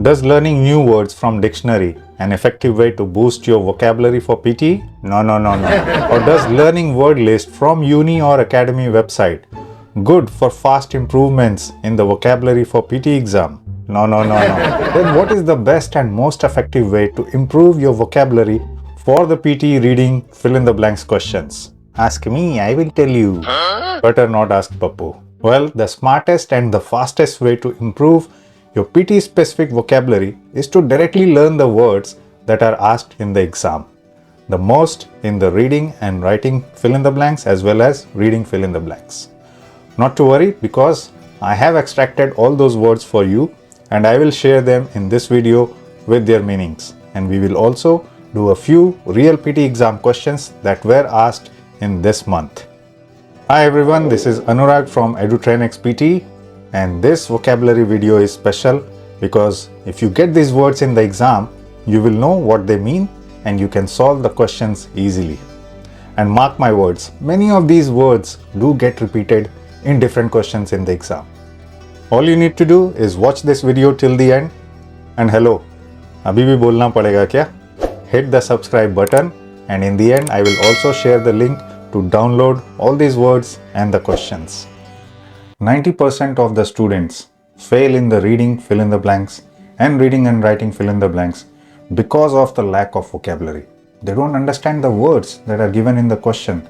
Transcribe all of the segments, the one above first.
Does learning new words from dictionary an effective way to boost your vocabulary for PTE? No. Or does learning word list from uni or academy website good for fast improvements in the vocabulary for PTE exam? No. Then what is the best and most effective way to improve your vocabulary for the PTE reading fill in the blanks questions? Ask me, I will tell you. Better not ask Pappu. Well, the smartest and the fastest way to improve your PTE specific vocabulary is to directly learn the words that are asked in the exam. The most in the reading and writing fill in the blanks as well as reading fill in the blanks. Not to worry, because I have extracted all those words for you and I will share them in this video with their meanings. And we will also do a few real PTE exam questions that were asked in this month. Hi everyone, this is Anurag from Edutrainex PTE, and this vocabulary video is special because if you get these words in the exam, you will know what they mean and you can solve the questions easily. And mark my words, many of these words do get repeated in different questions in the exam. All you need to do is watch this video till the end. And hello, abhi bhi bolna padega kya? Hit the subscribe button, and in the end I will also share the link to download all these words and the questions. 90% of the students fail in the reading fill in the blanks and reading and writing fill in the blanks because of the lack of vocabulary. They don't understand the words that are given in the question.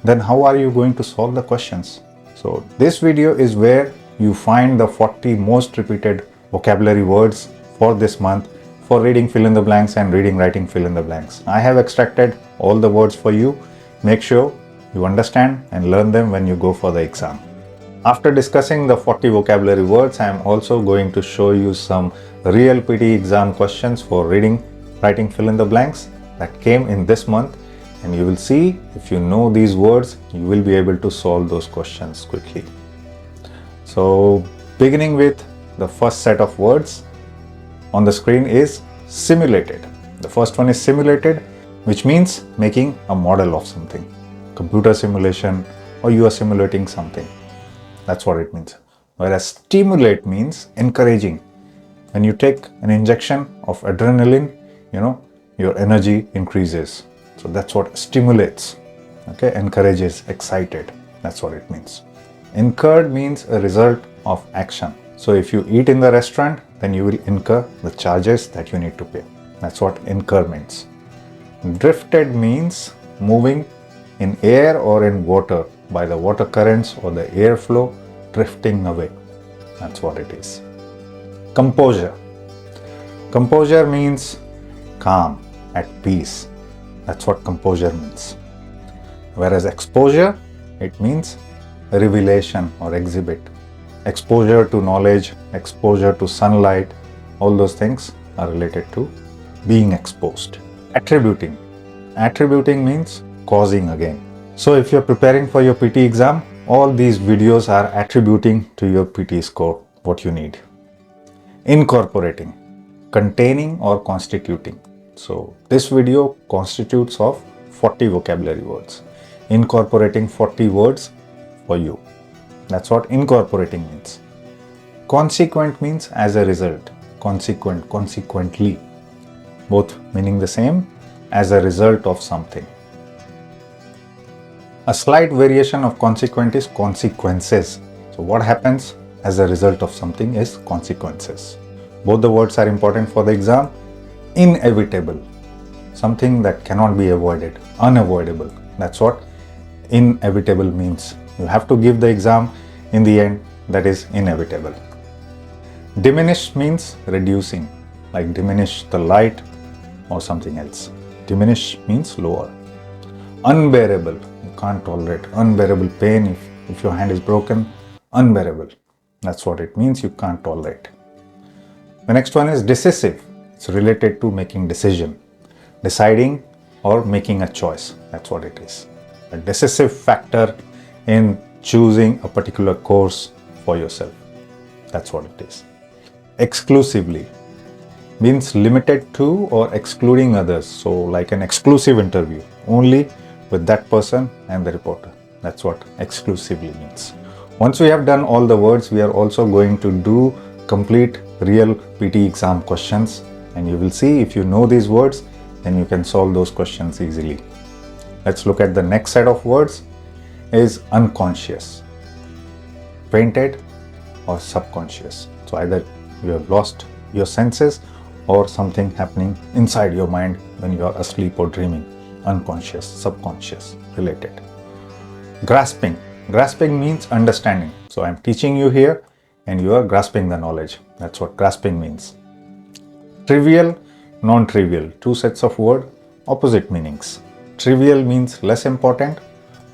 Then how are you going to solve the questions? So this video is where you find the 40 most repeated vocabulary words for this month for reading fill in the blanks and reading writing fill in the blanks. I have extracted all the words for you. Make sure you understand and learn them when you go for the exam. After discussing the 40 vocabulary words, I am also going to show you some real PTE exam questions for reading, writing fill in the blanks that came in this month, and you will see if you know these words, you will be able to solve those questions quickly. So beginning with the first set of words on the screen is simulated. The first one is simulated, which means making a model of something. Computer simulation, or you are simulating something. That's what it means. Whereas stimulate means encouraging. When you take an injection of adrenaline, your energy increases. So that's what stimulates. Okay, encourages, excited. That's what it means. Incurred means a result of action. So if you eat in the restaurant, then you will incur the charges that you need to pay. That's what incur means. Drifted means moving in air or in water by the water currents or the airflow, drifting away. That's what it is. Composure. Composure means calm, at peace. That's what composure means. Whereas exposure, it means revelation or exhibit. Exposure to knowledge, exposure to sunlight, all those things are related to being exposed. Attributing. Attributing means causing again. So if you're preparing for your PTE exam, all these videos are attributing to your PTE score what you need. Incorporating. Containing or constituting. So this video constitutes of 40 vocabulary words. Incorporating 40 words for you. That's what incorporating means. Consequent means as a result. Consequent, consequently. Both meaning the same, as a result of something. A slight variation of consequent is consequences. So what happens as a result of something is consequences. Both the words are important for the exam. Inevitable. Something that cannot be avoided. Unavoidable. That's what inevitable means. You have to give the exam in the end. That is inevitable. Diminish means reducing. Like diminish the light or something else. Diminish means lower. Unbearable. You can't tolerate. Unbearable pain if your hand is broken. Unbearable. That's what it means. You can't tolerate. The next one is decisive. It's related to making decision. Deciding or making a choice. That's what it is. A decisive factor in choosing a particular course for yourself. That's what it is. Exclusively means limited to or excluding others. So like an exclusive interview, only with that person and the reporter. That's what exclusively means. Once we have done all the words, we are also going to do complete real PT exam questions, and you will see if you know these words, then you can solve those questions easily. Let's look at the next set of words is unconscious, fainted or subconscious. So either you have lost your senses or something happening inside your mind when you are asleep or dreaming. Unconscious, subconscious, related. Grasping. Grasping means understanding. So I'm teaching you here and you are grasping the knowledge. That's what grasping means. Trivial, non-trivial. Two sets of words, opposite meanings. Trivial means less important.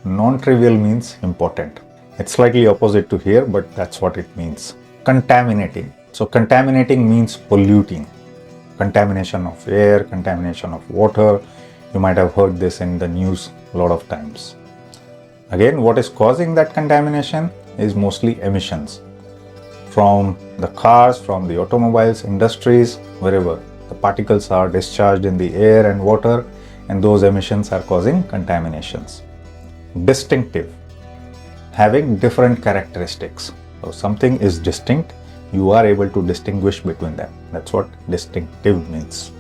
Non-trivial means important. It's slightly opposite to here, but that's what it means. Contaminating. So contaminating means polluting. Contamination of air, contamination of water. You might have heard this in the news a lot of times. Again, what is causing that contamination is mostly emissions from the cars, from the automobiles, industries, wherever. The particles are discharged in the air and water, and those emissions are causing contaminations. Distinctive. Having different characteristics. So something is distinct, you are able to distinguish between them. That's what distinctive means.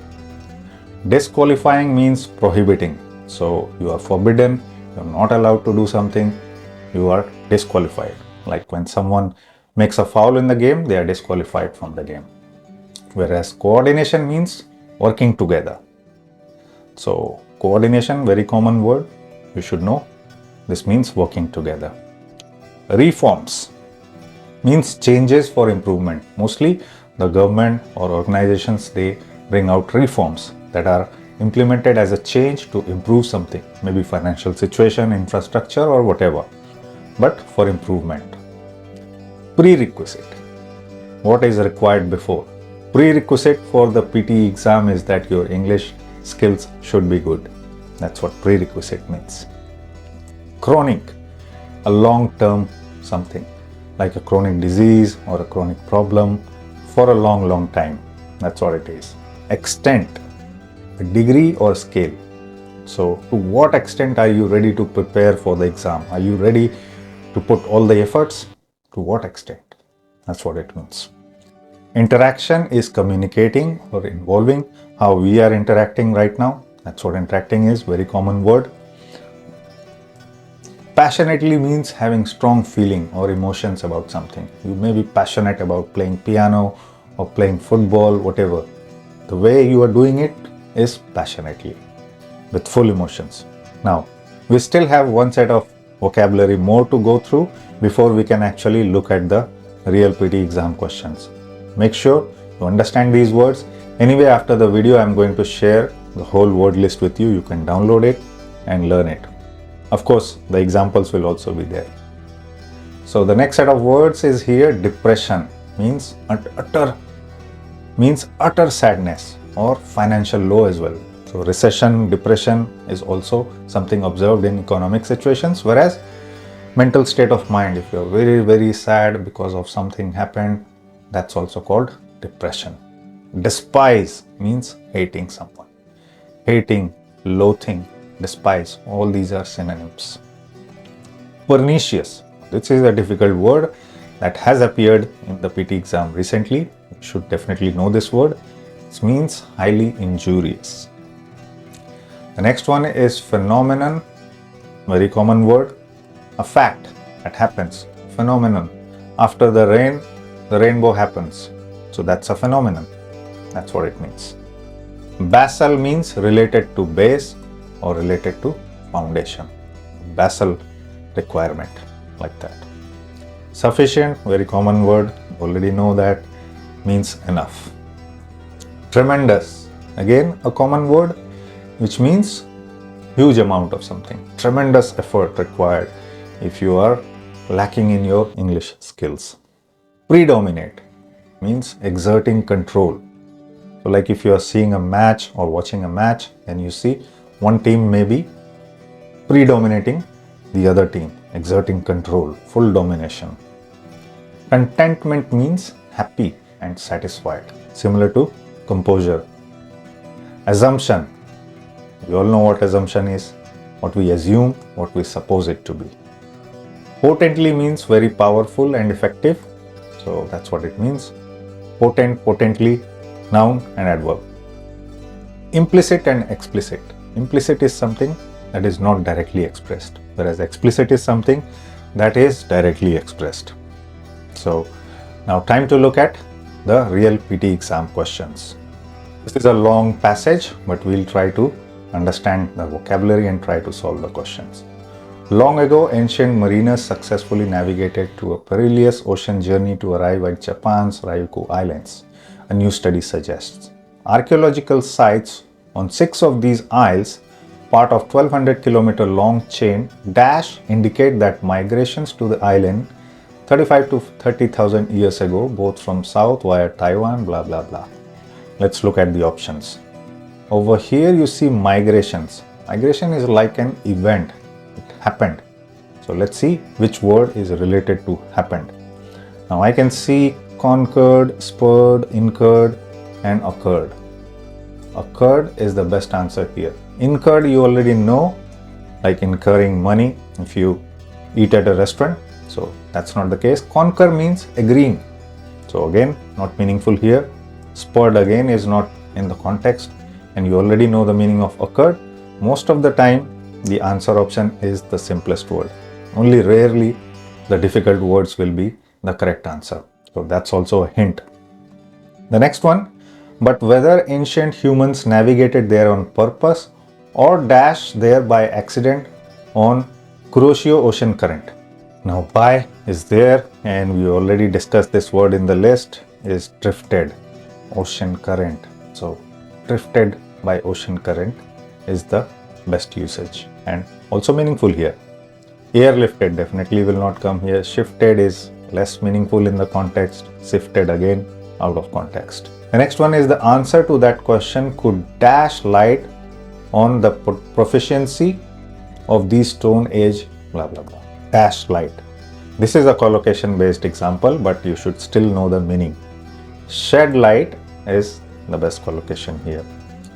Disqualifying means prohibiting. So you are forbidden, you're not allowed to do something, you are disqualified. Like when someone makes a foul in the game, they are disqualified from the game. Whereas coordination means working together. So coordination, very common word, you should know. This means working together. Reforms means changes for improvement. Mostly the government or organizations, they bring out reforms that are implemented as a change to improve something, maybe financial situation, infrastructure or whatever, but for improvement. Prerequisite. What is required before? Prerequisite for the PTE exam is that your English skills should be good. That's what prerequisite means. Chronic, a long-term something, like a chronic disease or a chronic problem for a long time. That's what it is. Extent, a degree or scale. So to what extent are you ready to prepare for the exam? Are you ready to put all the efforts? To what extent? That's what it means. Interaction is communicating or involving, how we are interacting right now. That's what interacting is, very common word. Passionately means having strong feeling or emotions about something. You may be passionate about playing piano or playing football, whatever. The way you are doing it is passionately, with full emotions. Now, we still have one set of vocabulary more to go through before we can actually look at the real PT exam questions. Make sure you understand these words. Anyway, after the video, I'm going to share the whole word list with you. You can download it and learn it. Of course, the examples will also be there. So the next set of words is here. Depression means utter sadness or financial low as well. So recession, depression is also something observed in economic situations, whereas mental state of mind, if you're very sad because of something happened, that's also called depression. Despise means hating someone. Hating, loathing, despise, all these are synonyms. Pernicious, this is a difficult word that has appeared in the PT exam recently. You should definitely know this word. It means highly injurious. The next one is phenomenon, very common word. A fact that happens, phenomenon. After the rain, the rainbow happens. So that's a phenomenon. That's what it means. Basal means related to base or related to foundation. Basal requirement, like that. Sufficient, very common word, you already know that, means enough. Tremendous, again a common word, which means huge amount of something. Tremendous effort required if you are lacking in your English skills. Predominate means exerting control. So like if you are seeing a match or watching a match and you see one team may be predominating the other team, exerting control, full domination. Contentment means happy and satisfied, similar to composure. Assumption, we all know what assumption is, what we assume, what we suppose it to be. Potently means very powerful and effective, so that's what it means. potent, potently, noun and adverb. Implicit and explicit. Implicit is something that is not directly expressed, whereas explicit is something that is directly expressed. So now time to look at the real PT exam questions. This is a long passage, but we'll try to understand the vocabulary and try to solve the questions. Long ago, ancient mariners successfully navigated through a perilous ocean journey to arrive at Japan's Ryukyu Islands, a new study suggests. Archaeological sites on 6 of these isles, part of 1200 kilometer long chain, indicate that migrations to the island 35 to 30,000 years ago, both from south via Taiwan, blah blah blah. Let's look at the options. Over here you see migrations. Migration is like an event. It happened. So let's see which word is related to happened. Now I can see conquered, spurred, incurred and occurred. Occurred is the best answer here. Incurred you already know, like incurring money if you eat at a restaurant. So that's not the case. Conquer means agreeing. So again, not meaningful here. Spurred again is not in the context, and you already know the meaning of occurred. Most of the time, the answer option is the simplest word. Only rarely the difficult words will be the correct answer. So that's also a hint. The next one, but whether ancient humans navigated there on purpose or dashed there by accident on Kuroshio ocean current. Now by is there, and we already discussed this word in the list, is drifted, ocean current. So drifted by ocean current is the best usage and also meaningful here. Airlifted definitely will not come here. Shifted is less meaningful in the context. Sifted again out of context. The next one is the answer to that question could dash light on the proficiency of these Stone Age blah blah blah. Dash light. This is a collocation based example, but you should still know the meaning. Shed light is the best collocation here.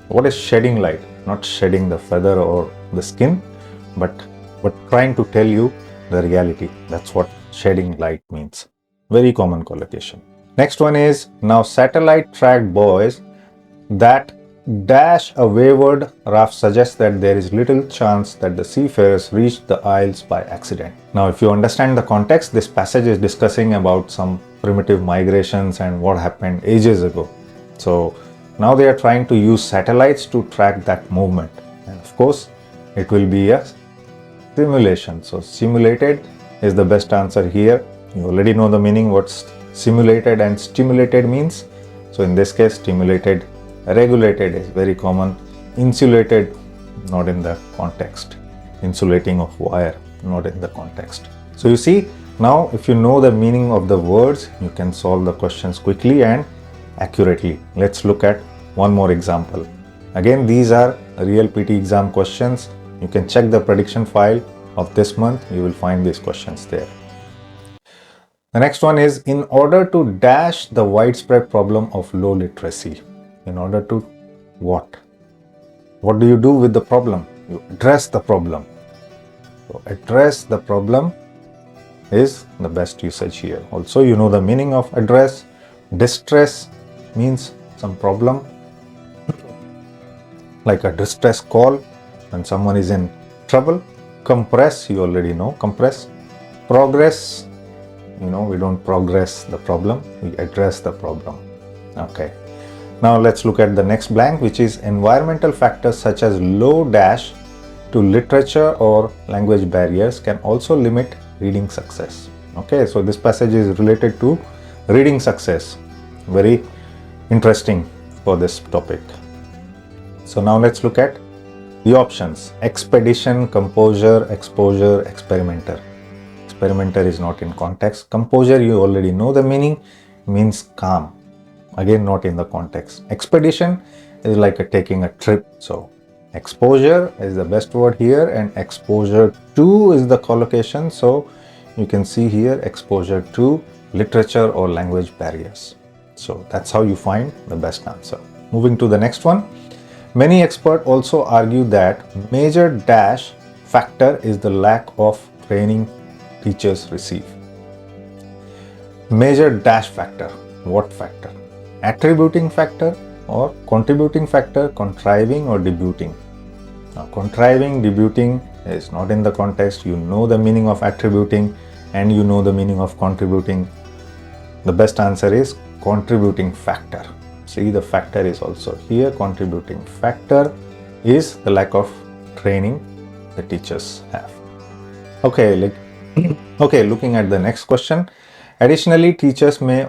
What is shedding light? Not shedding the feather or the skin, but trying to tell you the reality. That's what shedding light means. Very common collocation. Next one is, now satellite tracked buoys that dash a wayward raft suggests that there is little chance that the seafarers reached the isles by accident. Now if you understand the context, this passage is discussing about some primitive migrations and what happened ages ago. So now they are trying to use satellites to track that movement, and of course it will be a simulation. So simulated is the best answer here. You already know the meaning what simulated and stimulated means. So in this case, stimulated. Regulated is very common. Insulated, not in the context. Insulating of wire, not in the context. So you see, now if you know the meaning of the words, you can solve the questions quickly and accurately. Let's look at one more example. Again, these are real PT exam questions. You can check the prediction file of this month. You will find these questions there. The next one is, in order to dash the widespread problem of low literacy. In order to what? What do you do with the problem? You address the problem. So address the problem is the best usage here. Also, you know the meaning of address. Distress means some problem, like a distress call when someone is in trouble. Compress, you already know, compress. Progress, you know, we don't progress the problem, we address the problem. Okay. Now let's look at the next blank, which is environmental factors such as low dash to literature or language barriers can also limit reading success. Okay, so this passage is related to reading success. Very interesting for this topic. So now let's look at the options. Expedition, composure, exposure, experimenter. Experimenter is not in context. Composure, you already know the meaning, means calm. Again, not in the context. Expedition is like taking a trip. So exposure is the best word here, and exposure to is the collocation. So you can see here exposure to literature or language barriers. So that's how you find the best answer. Moving to the next one. Many experts also argue that major dash factor is the lack of training teachers receive. Major dash factor. What factor? attributing factor or contributing factor, contriving or debuting. Now, contriving, debuting is not in the context. You know the meaning of attributing and you know the meaning of contributing. The best answer is contributing factor. See, the factor is also here. Contributing factor is the lack of training the teachers have. Okay, looking at the next question. Additionally, teachers may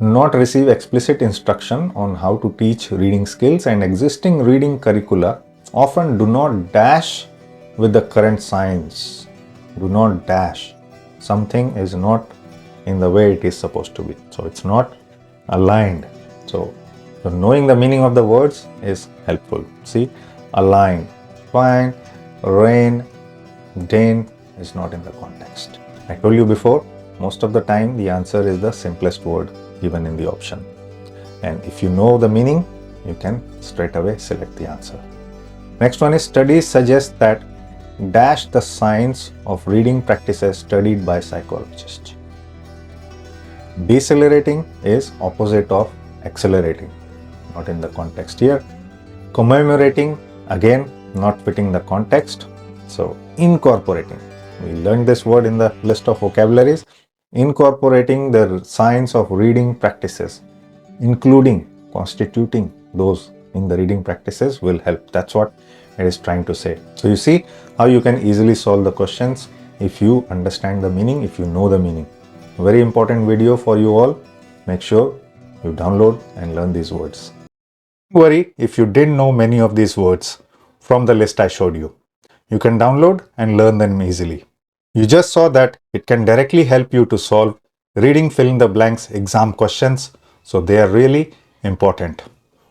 not receive explicit instruction on how to teach reading skills, and existing reading curricula often do not dash with the current science. Do not dash. Something is not in the way it is supposed to be. So it's not aligned. So knowing the meaning of the words is helpful. See, aligned, fine, rain, Dane is not in the context. I told you before, most of the time the answer is the simplest word given in the option. And if you know the meaning, you can straight away select the answer. Next one is studies suggest that dash the science of reading practices studied by psychologists. Decelerating is opposite of accelerating, not in the context here. Commemorating, again, not fitting the context. So incorporating, we learned this word in the list of vocabularies. Incorporating the science of reading practices, including constituting those in the reading practices, will help. That's what it is trying to say. So you see how you can easily solve the questions if you understand the meaning, if you know the meaning. Very important video for you all. Make sure you download and learn these words. Don't worry if you didn't know many of these words from the list I showed you. You can download and learn them easily. You just saw that it can directly help you to solve reading fill in the blanks exam questions, so they are really important.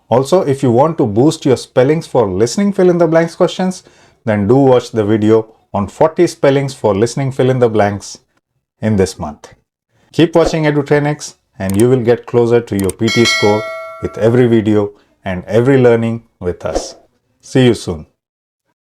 Also, if you want to boost your spellings for listening fill in the blanks questions, then do watch the video on 40 spellings for listening fill in the blanks in this month. Keep watching Edutrainex and you will get closer to your PT score with every video and every learning with us. See you soon.